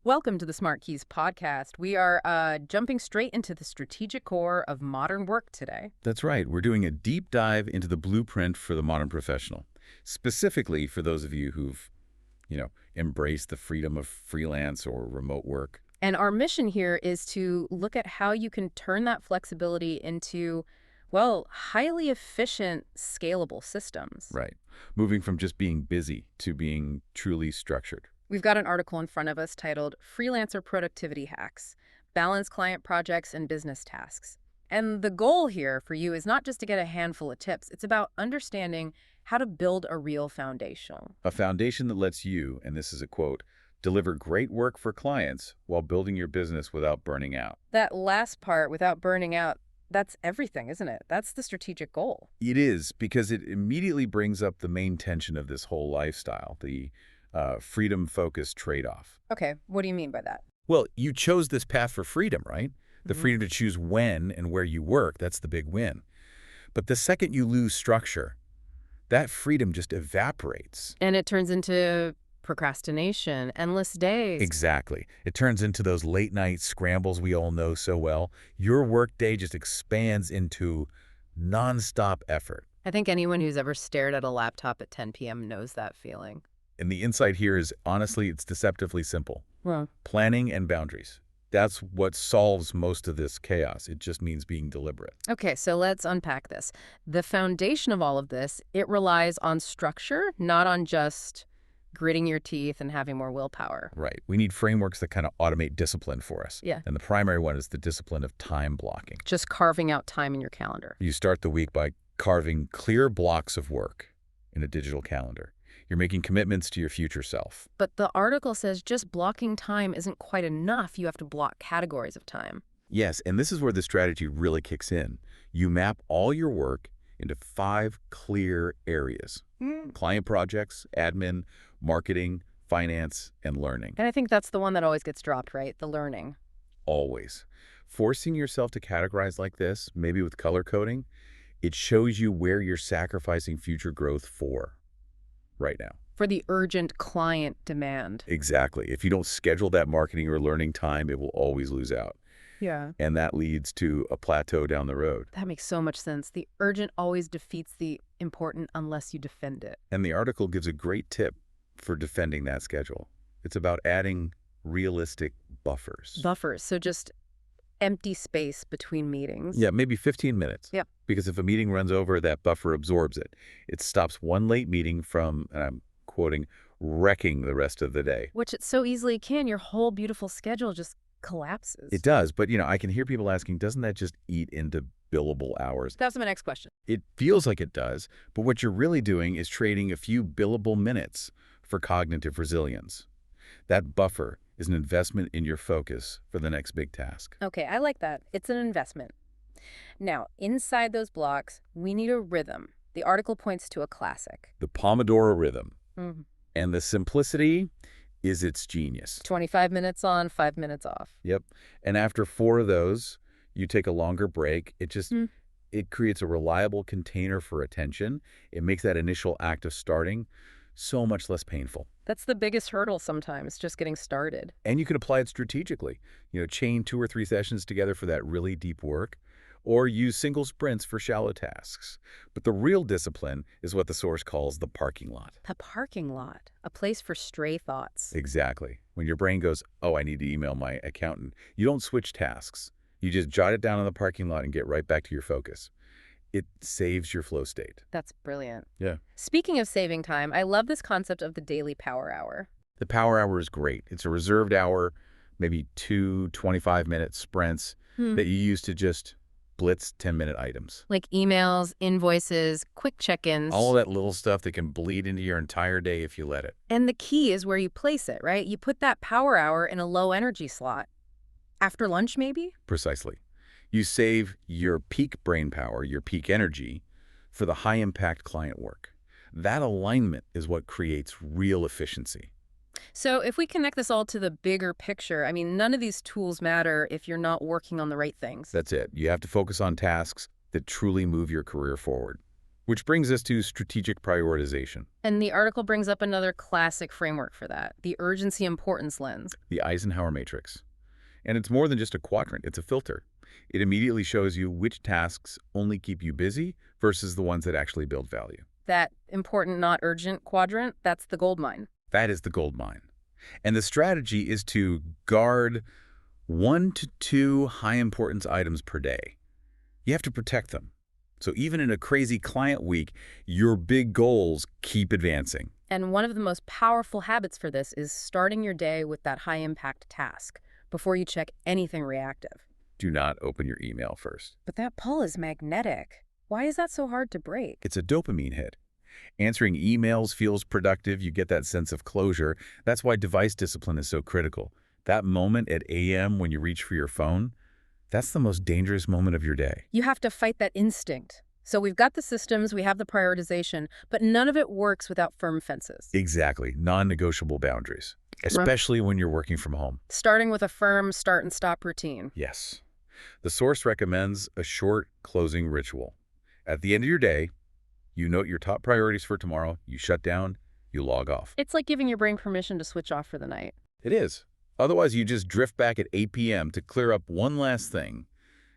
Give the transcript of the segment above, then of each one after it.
Welcome to the SmartKeys podcast. We are jumping straight into the strategic core of modern work today. That's right. We're doing a deep dive into the blueprint for the modern professional, specifically for those of you who've, embraced the freedom of freelance or remote work. And our mission here is to look at how you can turn that flexibility into, well, highly efficient, scalable systems. Right. Moving from just being busy to being truly structured. We've got an article in front of us titled Freelancer Productivity Hacks, Balance Client Projects and Business Tasks. And the goal here for you is not just to get a handful of tips. It's about understanding how to build a real foundation. A foundation that lets you, and this is a quote, deliver great work for clients while building your business without burning out. That last part, without burning out, that's everything, isn't it? That's the strategic goal. It is, because it immediately brings up the main tension of this whole lifestyle, the freedom-focus tradeoff. Okay, what do you mean by that? Well, you chose this path for freedom, right? The freedom to choose when and where you work, that's the big win. But the second you lose structure, that freedom just evaporates. And it turns into procrastination, endless days. Exactly. It turns into those late-night scrambles we all know so well. Your workday just expands into nonstop effort. I think anyone who's ever stared at a laptop at 10 p.m. knows that feeling. And the insight here is, honestly, it's deceptively simple. Well, Planning and boundaries. That's what solves most of this chaos. It just means being deliberate. okay, so let's unpack this. The foundation of all of this, it relies on structure, not on just gritting your teeth and having more willpower. Right. We need frameworks that kind of automate discipline for us. Yeah. And the primary one is the discipline of time blocking. Just carving out time in your calendar. You start the week by carving clear blocks of work in a digital calendar. You're making commitments to your future self. But the article says just blocking time isn't quite enough. You have to block categories of time. Yes, and this is where the strategy really kicks in. You map all your work into 5 clear areas. Client projects, admin, marketing, finance, and learning. And I think that's the one that always gets dropped, right? The learning. Always. Forcing yourself to categorize like this, maybe with color coding, it shows you where you're sacrificing future growth for right now. For the urgent client demand. Exactly. If you don't schedule that marketing or learning time, it will always lose out. Yeah. And that leads to a plateau down the road. That makes so much sense. The urgent always defeats the important unless you defend it. And the article gives a great tip for defending that schedule. It's about adding realistic buffers. Buffers, so just empty space between meetings. Yeah, maybe 15 minutes. Yep. Because if a meeting runs over, that buffer absorbs it. It stops one late meeting from, and I'm quoting, wrecking the rest of the day. Which it so easily can. Your whole beautiful schedule just collapses. It does, but I can hear people asking, doesn't that just eat into billable hours? That's my next question. It feels like it does, but what you're really doing is trading a few billable minutes for cognitive resilience. That buffer is an investment in your focus for the next big task. Okay, I like that. It's an investment. Now, inside those blocks, we need a rhythm. The article points to a classic. The Pomodoro rhythm. Mm-hmm. And the simplicity is its genius. 25 minutes on, 5 minutes off. Yep. And after 4 of those, you take a longer break. It creates a reliable container for attention. It makes that initial act of starting so much less painful. That's the biggest hurdle sometimes, just getting started. And you can apply it strategically. Chain 2 or 3 sessions together for that really deep work, or use single sprints for shallow tasks. But the real discipline is what the source calls the parking lot. The parking lot, a place for stray thoughts. Exactly. When your brain goes, oh, I need to email my accountant, you don't switch tasks. You just jot it down in the parking lot and get right back to your focus. It saves your flow state. That's brilliant. Yeah. Speaking of saving time, I love this concept of the daily power hour. The power hour is great. It's a reserved hour, maybe 2 25-minute sprints that you use to just blitz 10-minute items. Like emails, invoices, quick check-ins. All of that little stuff that can bleed into your entire day if you let it. And the key is where you place it, right? You put that power hour in a low energy slot. After lunch, maybe? Precisely. You save your peak brain power, your peak energy, for the high-impact client work. That alignment is what creates real efficiency. So if we connect this all to the bigger picture, I mean, none of these tools matter if you're not working on the right things. That's it. You have to focus on tasks that truly move your career forward. Which brings us to strategic prioritization, And the article brings up another classic framework for that, the urgency importance lens. the Eisenhower matrix. And it's more than just a quadrant, it's a filter. It immediately shows you which tasks only keep you busy versus the ones that actually build value. That important, not urgent quadrant, that's the gold mine. That is the gold mine. And the strategy is to guard 1 to 2 high-importance items per day. You have to protect them. So even in a crazy client week, your big goals keep advancing. And one of the most powerful habits for this is starting your day with that high-impact task before you check anything reactive. Do not open your email first. But that pull is magnetic. Why is that so hard to break? It's a dopamine hit. Answering emails feels productive. You get that sense of closure. That's why device discipline is so critical. That moment at AM when you reach for your phone, that's the most dangerous moment of your day. You have to fight that instinct. So we've got the systems, we have the prioritization, but none of it works without firm fences. Exactly. Non-negotiable boundaries, especially when you're working from home. Starting with a firm start and stop routine. Yes. The source recommends a short closing ritual. At the end of your day, you note your top priorities for tomorrow, you shut down, you log off. It's like giving your brain permission to switch off for the night. It is. Otherwise, you just drift back at 8 p.m. to clear up one last thing.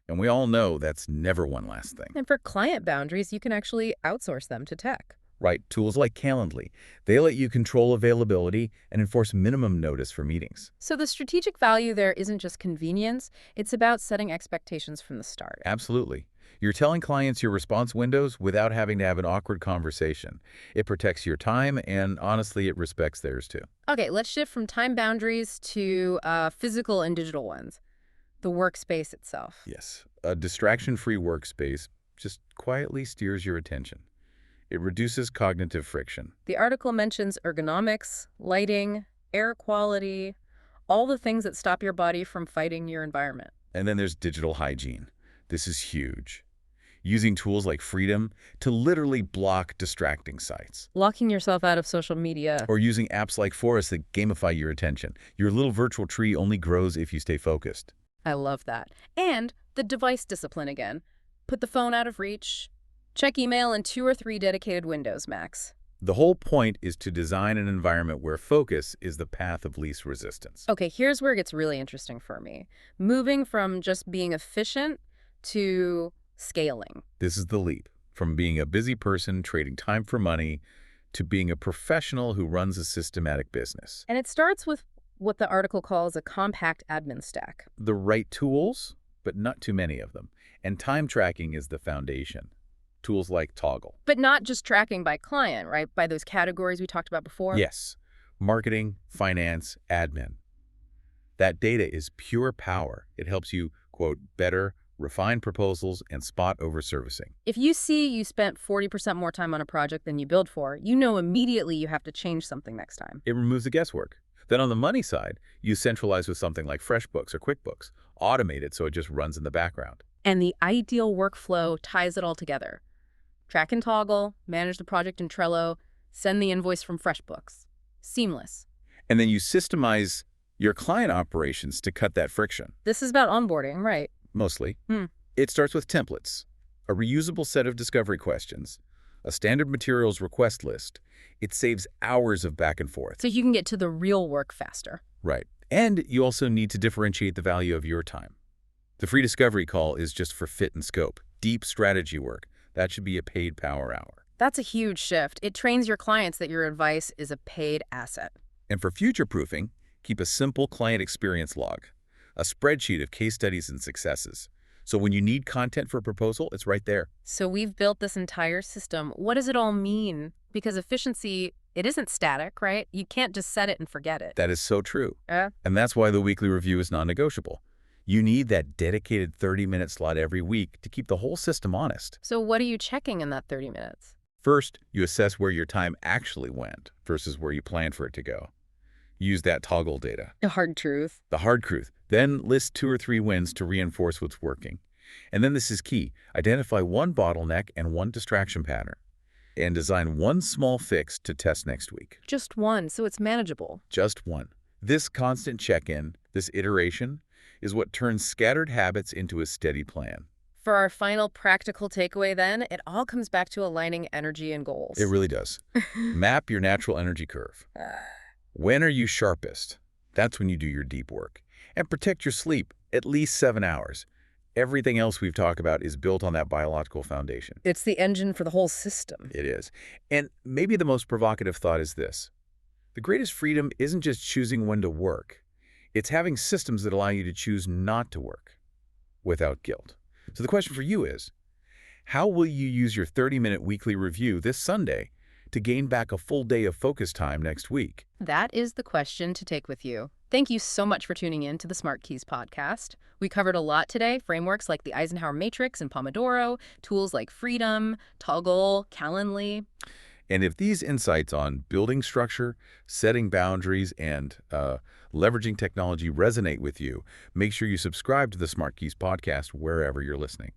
And we all know that's never one last thing. And for client boundaries, you can actually outsource them to tech. Right, tools like Calendly. They let you control availability and enforce minimum notice for meetings. So the strategic value there isn't just convenience, it's about setting expectations from the start. Absolutely. You're telling clients your response windows without having to have an awkward conversation. It protects your time, and honestly, it respects theirs too. Okay, let's shift from time boundaries to physical and digital ones. The workspace itself. Yes, a distraction-free workspace just quietly steers your attention. It reduces cognitive friction. The article mentions ergonomics, lighting, air quality, all the things that stop your body from fighting your environment. And then there's digital hygiene. This is huge. Using tools like Freedom to literally block distracting sites. Locking yourself out of social media. Or using apps like Forest that gamify your attention. Your little virtual tree only grows if you stay focused. I love that. And the device discipline again. Put the phone out of reach. Check email in 2 or 3 dedicated windows max. The whole point is to design an environment where focus is the path of least resistance. Okay, here's where it gets really interesting for me. Moving from just being efficient to scaling. This is the leap from being a busy person trading time for money to being a professional who runs a systematic business. And it starts with what the article calls a compact admin stack. The right tools, but not too many of them. And time tracking is the foundation. Tools like Toggle. But not just tracking by client, right? By those categories we talked about before? Yes. Marketing, finance, admin. That data is pure power. It helps you, quote, better refine proposals and spot over-servicing. If you see you spent 40% more time on a project than you billed for, you know immediately you have to change something next time. It removes the guesswork. Then on the money side, you centralize with something like FreshBooks or QuickBooks. Automate it so it just runs in the background. And the ideal workflow ties it all together. Track and Toggle, manage the project in Trello, send the invoice from FreshBooks. Seamless. And then you systemize your client operations to cut that friction. This is about onboarding, right? Mostly. It starts with templates, a reusable set of discovery questions, a standard materials request list. It saves hours of back and forth. So you can get to the real work faster. Right. And you also need to differentiate the value of your time. The free discovery call is just for fit and scope. Deep strategy work. That should be a paid power hour. That's a huge shift. It trains your clients that your advice is a paid asset. And for future-proofing, keep a simple client experience log, a spreadsheet of case studies and successes. So when you need content for a proposal, it's right there. So we've built this entire system. What does it all mean? Because efficiency, it isn't static, right? You can't just set it and forget it. That is so true. And that's why the weekly review is non-negotiable. You need that dedicated 30-minute slot every week to keep the whole system honest. So what are you checking in that 30 minutes? First, you assess where your time actually went versus where you planned for it to go. Use that toggle data. The hard truth. The hard truth. Then list 2 or 3 wins to reinforce what's working. And then this is key. Identify one bottleneck and one distraction pattern. And design one small fix to test next week. Just one, so it's manageable. Just one. This constant check-in, this iteration, is what turns scattered habits into a steady plan. For our final practical takeaway then, it all comes back to aligning energy and It goals. really does. Map your natural energy curve. When are you sharpest? That's when you do your deep work. And protect your sleep, at least 7 hours. Everything else we've talked about is built on that biological foundation. It's the engine for the whole system. It is. And maybe the most provocative thought is this. The greatest freedom isn't just choosing when to work. It's having systems that allow you to choose not to work without guilt. So the question for you is, how will you use your 30-minute weekly review this Sunday to gain back a full day of focus time next week? That is the question to take with you. Thank you so much for tuning in to the SmartKeys podcast. We covered a lot today, frameworks like the Eisenhower Matrix and Pomodoro, tools like Freedom, Toggle, Calendly. And if these insights on building structure, setting boundaries, and leveraging technology resonate with you, make sure you subscribe to the SmartKeys podcast wherever you're listening.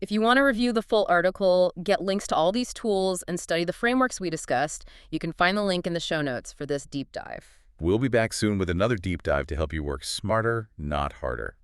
If you want to review the full article, get links to all these tools, and study the frameworks we discussed, you can find the link in the show notes for this deep dive. We'll be back soon with another deep dive to help you work smarter, not harder.